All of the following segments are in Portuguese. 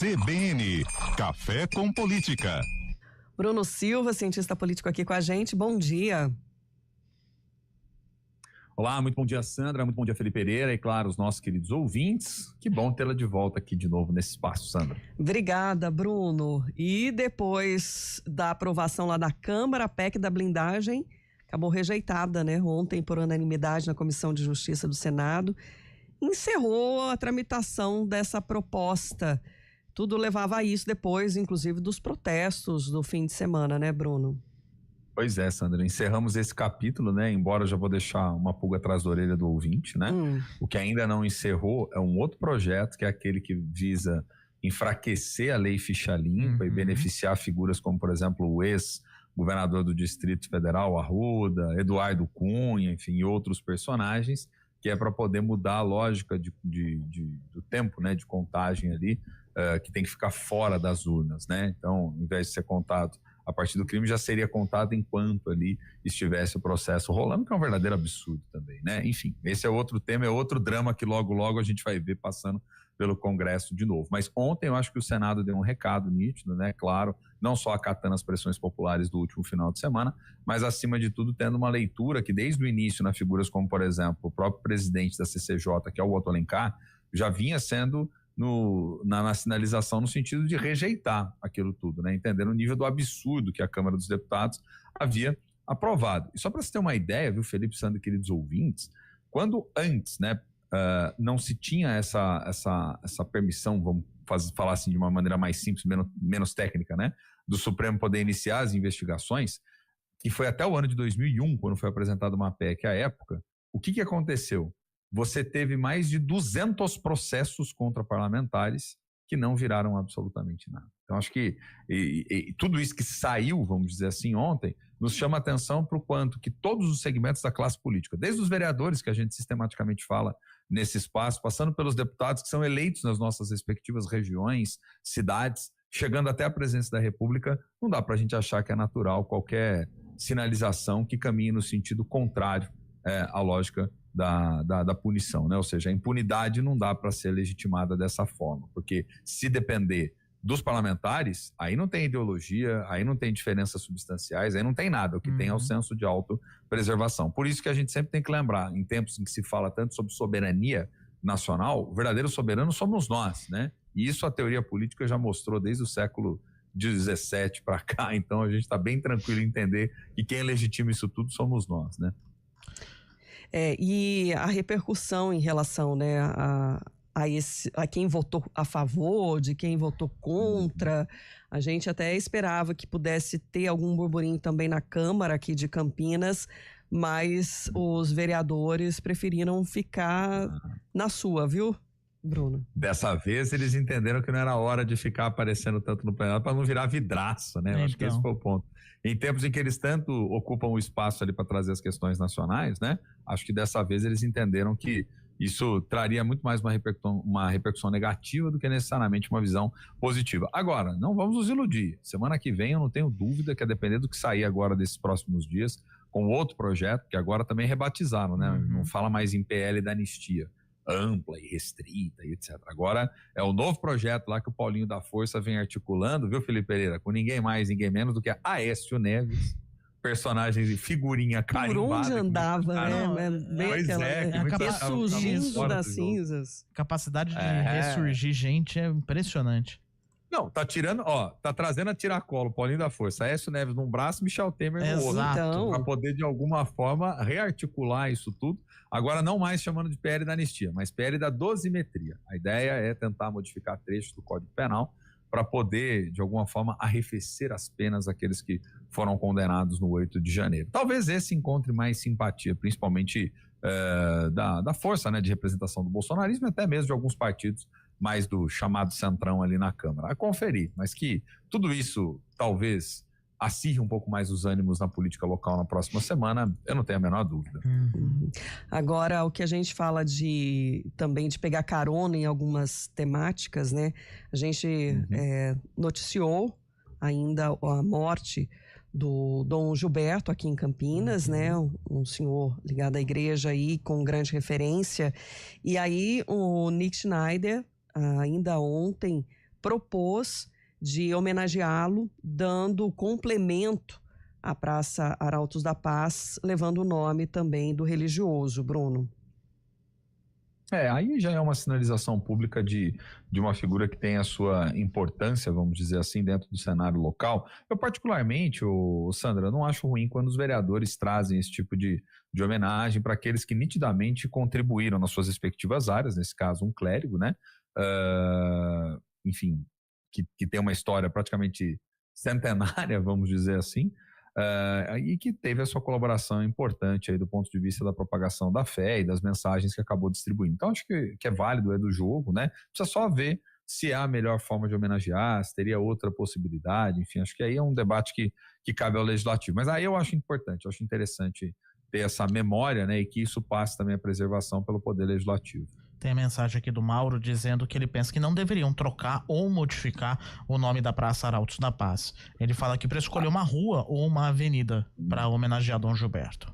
CBN, Café com Política. Bruno Silva, cientista político aqui com a gente, bom dia. Olá, muito bom dia, Sandra, muito bom dia, Felipe Pereira e, claro, os nossos queridos ouvintes. Que bom tê-la de volta aqui de novo nesse espaço, Sandra. Obrigada, Bruno. E depois da aprovação lá da Câmara, a PEC da blindagem acabou rejeitada, né? Ontem, por unanimidade, na Comissão de Justiça do Senado, encerrou a tramitação dessa proposta. Tudo levava a isso depois, inclusive, dos protestos do fim de semana, né, Bruno? Pois é, Sandra, encerramos esse capítulo, né? Embora eu já vou deixar uma pulga atrás da orelha do ouvinte, né? O que ainda não encerrou é um outro projeto, que é aquele que visa enfraquecer a lei ficha limpa e beneficiar figuras como, por exemplo, o ex-governador do Distrito Federal, Arruda, Eduardo Cunha, enfim, e outros personagens, que é para poder mudar a lógica do tempo, né, de contagem ali, que tem que ficar fora das urnas, né? Então, ao invés de ser contado a partir do crime, já seria contado enquanto ali estivesse o processo rolando, que é um verdadeiro absurdo também, né? Enfim, esse é outro tema, é outro drama que logo a gente vai ver passando pelo Congresso de novo. Mas ontem eu acho que o Senado deu um recado nítido, né? Claro, não só acatando as pressões populares do último final de semana, mas acima de tudo tendo uma leitura que desde o início, na figuras como, por exemplo, o próprio presidente da CCJ, que é o Otto Alencar, já vinha sendo na sinalização no sentido de rejeitar aquilo tudo, né? Entendendo o nível do absurdo que a Câmara dos Deputados havia aprovado. E só para você ter uma ideia, viu, Felipe, Sandra e queridos ouvintes, quando antes, né, não se tinha essa permissão, vamos falar assim de uma maneira mais simples, menos técnica, né, do Supremo poder iniciar as investigações, que foi até o ano de 2001, quando foi apresentada uma PEC à época. O que aconteceu? Você teve mais de 200 processos contra parlamentares que não viraram absolutamente nada. Então, acho que tudo isso que saiu, vamos dizer assim, ontem, nos chama a atenção para o quanto que todos os segmentos da classe política, desde os vereadores, que a gente sistematicamente fala nesse espaço, passando pelos deputados que são eleitos nas nossas respectivas regiões, cidades, chegando até a presidência da República, não dá para a gente achar que é natural qualquer sinalização que caminhe no sentido contrário à lógica da punição, né? Ou seja, a impunidade não dá para ser legitimada dessa forma, porque se depender dos parlamentares, aí não tem ideologia, aí não tem diferenças substanciais, aí não tem nada, o que tem é o senso de autopreservação. Por isso que a gente sempre tem que lembrar, em tempos em que se fala tanto sobre soberania nacional, o verdadeiro soberano somos nós, né? E isso a teoria política já mostrou desde o século XVII para cá, então a gente está bem tranquilo em entender que quem legitima isso tudo somos nós, né? E a repercussão em relação, né, a quem votou a favor, de quem votou contra, a gente até esperava que pudesse ter algum burburinho também na Câmara aqui de Campinas, mas os vereadores preferiram ficar na sua, viu, Bruno? Dessa vez eles entenderam que não era hora de ficar aparecendo tanto no plenário para não virar vidraça, né? Eu acho que esse foi o ponto. Em tempos em que eles tanto ocupam o espaço ali para trazer as questões nacionais, né? Acho que dessa vez eles entenderam que isso traria muito mais uma repercussão negativa do que necessariamente uma visão positiva. Agora, não vamos nos iludir. Semana que vem eu não tenho dúvida que, a depender do que sair agora desses próximos dias, com outro projeto, que agora também rebatizaram, né? Não fala mais em PL da anistia ampla e restrita e etc. Agora é o novo projeto lá que o Paulinho da Força vem articulando, viu, Felipe Pereira? Com ninguém mais, ninguém menos do que Aécio Neves, personagem de figurinha carimbada. Por onde andava, né? Pois ressurgindo das cinzas. Capacidade de ressurgir gente é impressionante. Não, tá trazendo a tiracolo, Paulinho da Força, Aécio Neves num braço, Michel Temer no outro, para poder de alguma forma rearticular isso tudo. Agora não mais chamando de PL da anistia, mas PL da dosimetria. A ideia é tentar modificar trechos do Código Penal para poder, de alguma forma, arrefecer as penas daqueles que foram condenados no 8 de janeiro. Talvez esse encontre mais simpatia, principalmente da força, né, de representação do bolsonarismo e até mesmo de alguns partidos mais do chamado centrão ali na Câmara. A conferir, mas que tudo isso talvez acirre um pouco mais os ânimos na política local na próxima semana, eu não tenho a menor dúvida. Agora, o que a gente fala também de pegar carona em algumas temáticas, né? A gente noticiou ainda a morte do Dom Gilberto aqui em Campinas, né? Um senhor ligado à igreja aí com grande referência. E aí o Nick Schneider, ainda ontem, propôs de homenageá-lo, dando complemento à Praça Arautos da Paz, levando o nome também do religioso, Bruno. Aí já é uma sinalização pública de uma figura que tem a sua importância, vamos dizer assim, dentro do cenário local. Eu particularmente, Sandra, não acho ruim quando os vereadores trazem esse tipo de homenagem para aqueles que nitidamente contribuíram nas suas respectivas áreas, nesse caso um clérigo, né? Enfim, que tem uma história praticamente centenária, vamos dizer assim, e que teve a sua colaboração importante aí do ponto de vista da propagação da fé e das mensagens que acabou distribuindo. Então, acho que é válido, é do jogo, né? Precisa só ver se é a melhor forma de homenagear, se teria outra possibilidade, enfim, acho que aí é um debate que cabe ao legislativo. Mas aí eu acho importante, eu acho interessante ter essa memória, né, e que isso passe também a preservação pelo poder legislativo. Tem a mensagem aqui do Mauro dizendo que ele pensa que não deveriam trocar ou modificar o nome da Praça Arautos da Paz. Ele fala que para escolher uma rua ou uma avenida para homenagear Dom Gilberto.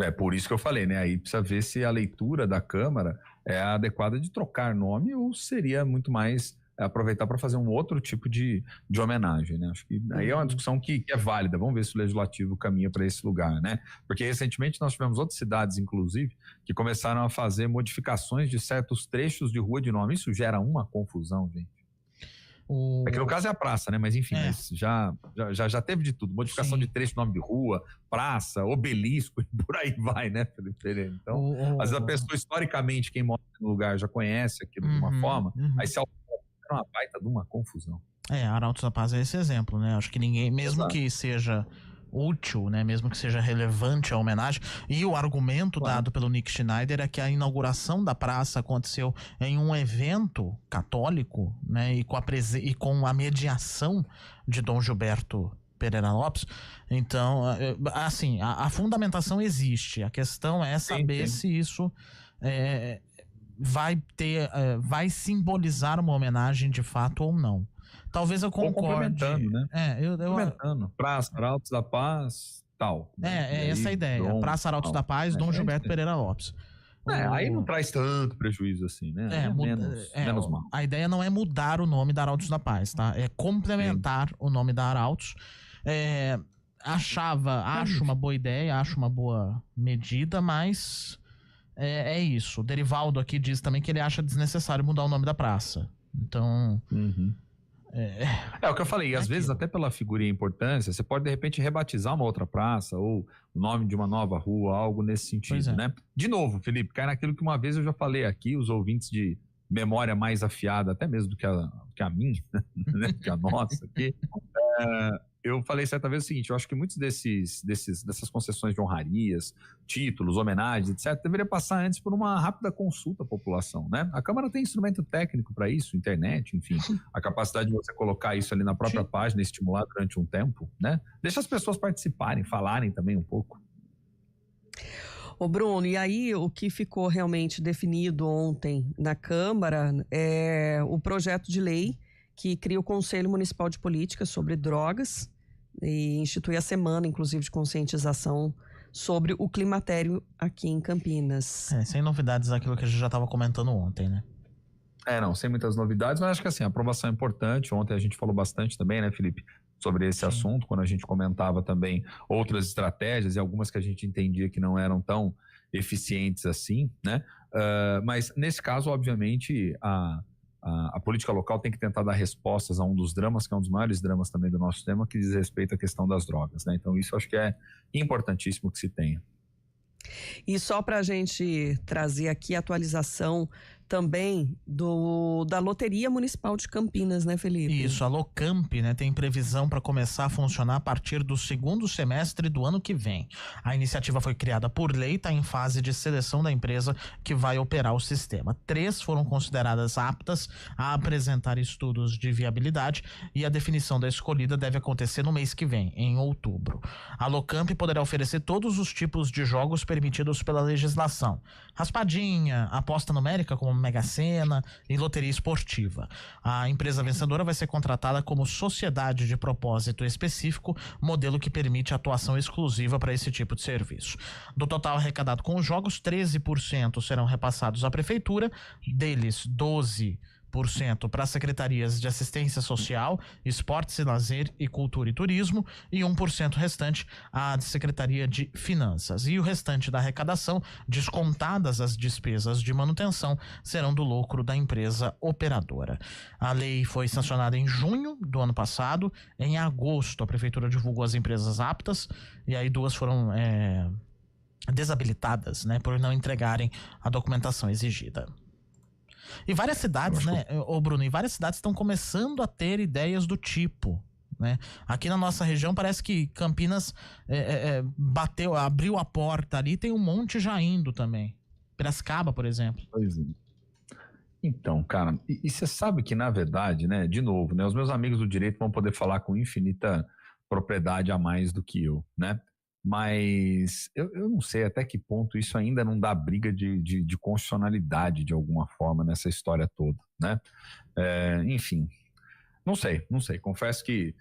É por isso que eu falei, né? Aí precisa ver se a leitura da Câmara é adequada de trocar nome ou seria muito mais aproveitar para fazer um outro tipo de homenagem, né? Acho que aí é uma discussão que é válida. Vamos ver se o Legislativo caminha para esse lugar, né? Porque recentemente nós tivemos outras cidades, inclusive, que começaram a fazer modificações de certos trechos de rua de nome. Isso gera uma confusão, gente. Aqui no caso é a praça, né? Mas enfim, já teve de tudo. Modificação de trecho, nome de rua, praça, obelisco e por aí vai, né, Felipe Pereira? Então, às vezes a pessoa, historicamente, quem mora no lugar já conhece aquilo de uma forma, aí se é uma baita de uma confusão. Arautos da Paz é esse exemplo, né? Acho que ninguém, mesmo que seja útil, né, mesmo que seja relevante a homenagem, e o argumento dado pelo Nick Schneider é que a inauguração da praça aconteceu em um evento católico, né, e com a mediação de Dom Gilberto Pereira Lopes. Então, assim, a fundamentação existe, a questão é saber se isso vai simbolizar uma homenagem de fato ou não. Talvez eu concorde. Complementando, né? Complementando. Praça Arautos da Paz, tal. Essa a ideia. Dom, Praça Arautos da Paz, Dom Gilberto Pereira Lopes. Aí não traz tanto prejuízo assim, né? Menos mal. A ideia não é mudar o nome da Arautos da Paz, tá? É complementar o nome da Arautos. Acho uma boa ideia, acho uma boa medida, mas é isso. O Derivaldo aqui diz também que ele acha desnecessário mudar o nome da praça. Então... É o que eu falei, às vezes até pela figura e importância, você pode de repente rebatizar uma outra praça ou o nome de uma nova rua, algo nesse sentido, né? De novo, Felipe, cai naquilo que uma vez eu já falei aqui, os ouvintes de memória mais afiada, até mesmo do que a minha, né? Que a nossa aqui. Eu falei certa vez o seguinte, eu acho que muitos dessas concessões de honrarias, títulos, homenagens, etc., deveria passar antes por uma rápida consulta à população, né? A Câmara tem instrumento técnico para isso, internet, enfim, a capacidade de você colocar isso ali na própria página e estimular durante um tempo, né? Deixa as pessoas participarem, falarem também um pouco. Ô Bruno, e aí o que ficou realmente definido ontem na Câmara é o projeto de lei que cria o Conselho Municipal de Política sobre Drogas e institui a semana, inclusive, de conscientização sobre o climatério aqui em Campinas. Sem novidades daquilo que a gente já estava comentando ontem, né? Não, sem muitas novidades, mas acho que assim, a aprovação é importante. Ontem a gente falou bastante também, né, Felipe, sobre esse assunto, quando a gente comentava também outras estratégias e algumas que a gente entendia que não eram tão eficientes assim, né? Mas nesse caso, obviamente, a política local tem que tentar dar respostas a um dos dramas, que é um dos maiores dramas também do nosso tema, que diz respeito à questão das drogas, né? Então isso acho que é importantíssimo que se tenha. E só para a gente trazer aqui a atualização também da Loteria Municipal de Campinas, né, Felipe? Isso, a Locamp, né, tem previsão para começar a funcionar a partir do segundo semestre do ano que vem. A iniciativa foi criada por lei, está em fase de seleção da empresa que vai operar o sistema. 3 foram consideradas aptas a apresentar estudos de viabilidade e a definição da escolhida deve acontecer no mês que vem, em outubro. A Locamp poderá oferecer todos os tipos de jogos permitidos pela legislação. Raspadinha, aposta numérica como Mega Sena e loteria esportiva. A empresa vencedora vai ser contratada como sociedade de propósito específico, modelo que permite atuação exclusiva para esse tipo de serviço. Do total arrecadado com os jogos, 13% serão repassados à prefeitura, deles 12% para secretarias de assistência social, esportes e lazer e cultura e turismo, e 1% restante à Secretaria de Finanças. E o restante da arrecadação, descontadas as despesas de manutenção, serão do lucro da empresa operadora. A lei foi sancionada em junho do ano passado. Em agosto, a prefeitura divulgou as empresas aptas, e aí 2 foram desabilitadas, né, por não entregarem a documentação exigida. E várias cidades, né, Bruno, e várias cidades estão começando a ter ideias do tipo, né? Aqui na nossa região parece que Campinas abriu a porta ali, tem um monte já indo também. Piracicaba, por exemplo. Pois é. Então, cara, e você sabe que, na verdade, né, de novo, né, os meus amigos do direito vão poder falar com infinita propriedade a mais do que eu, né? Mas eu não sei até que ponto isso ainda não dá briga de constitucionalidade de alguma forma nessa história toda, né? Enfim, não sei. Confesso que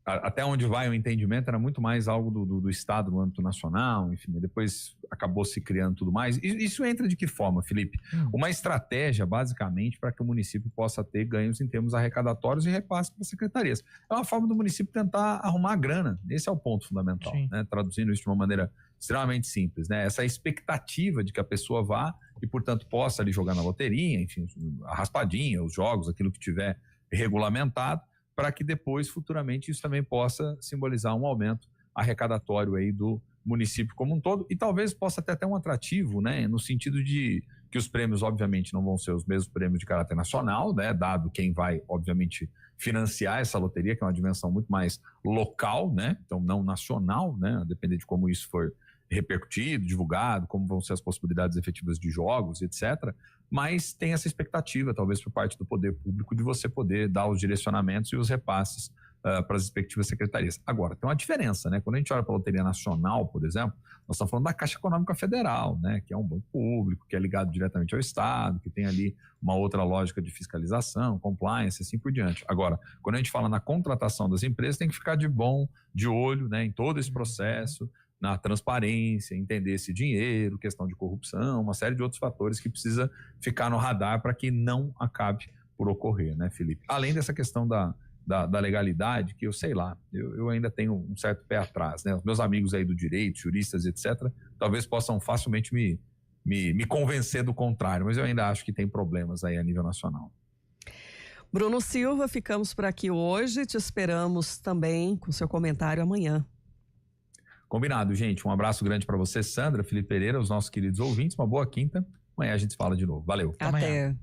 até onde vai o entendimento era muito mais algo do Estado no âmbito nacional, enfim, depois acabou se criando tudo mais. Isso entra de que forma, Felipe? Uma estratégia, basicamente, para que o município possa ter ganhos em termos arrecadatórios e repasse para as secretarias. É uma forma do município tentar arrumar a grana. Esse é o ponto fundamental, né? Traduzindo isso de uma maneira extremamente simples, né? Essa expectativa de que a pessoa vá e, portanto, possa ali jogar na loteria, enfim, a raspadinha, os jogos, aquilo que tiver regulamentado, para que depois, futuramente, isso também possa simbolizar um aumento arrecadatório aí do município como um todo, e talvez possa ter até um atrativo, né, no sentido de que os prêmios, obviamente, não vão ser os mesmos prêmios de caráter nacional, né, dado quem vai, obviamente, financiar essa loteria, que é uma dimensão muito mais local, né, então não nacional, né, a depender de como isso for repercutido, divulgado, como vão ser as possibilidades efetivas de jogos, etc., mas tem essa expectativa, talvez por parte do poder público, de você poder dar os direcionamentos e os repasses para as respectivas secretarias. Agora, tem uma diferença, né? Quando a gente olha para a Loteria Nacional, por exemplo, nós estamos falando da Caixa Econômica Federal, né? Que é um banco público, que é ligado diretamente ao Estado, que tem ali uma outra lógica de fiscalização, compliance, assim por diante. Agora, quando a gente fala na contratação das empresas, tem que ficar de olho, né, em todo esse processo, na transparência, entender esse dinheiro, questão de corrupção, uma série de outros fatores que precisa ficar no radar para que não acabe por ocorrer, né, Felipe? Além dessa questão da legalidade, que eu sei lá, eu ainda tenho um certo pé atrás, né? Os meus amigos aí do direito, juristas, etc., talvez possam facilmente me convencer do contrário, mas eu ainda acho que tem problemas aí a nível nacional. Bruno Silva, ficamos por aqui hoje, te esperamos também com seu comentário amanhã. Combinado, gente. Um abraço grande para você, Sandra, Felipe Pereira, os nossos queridos ouvintes. Uma boa quinta. Amanhã a gente fala de novo. Valeu. Até.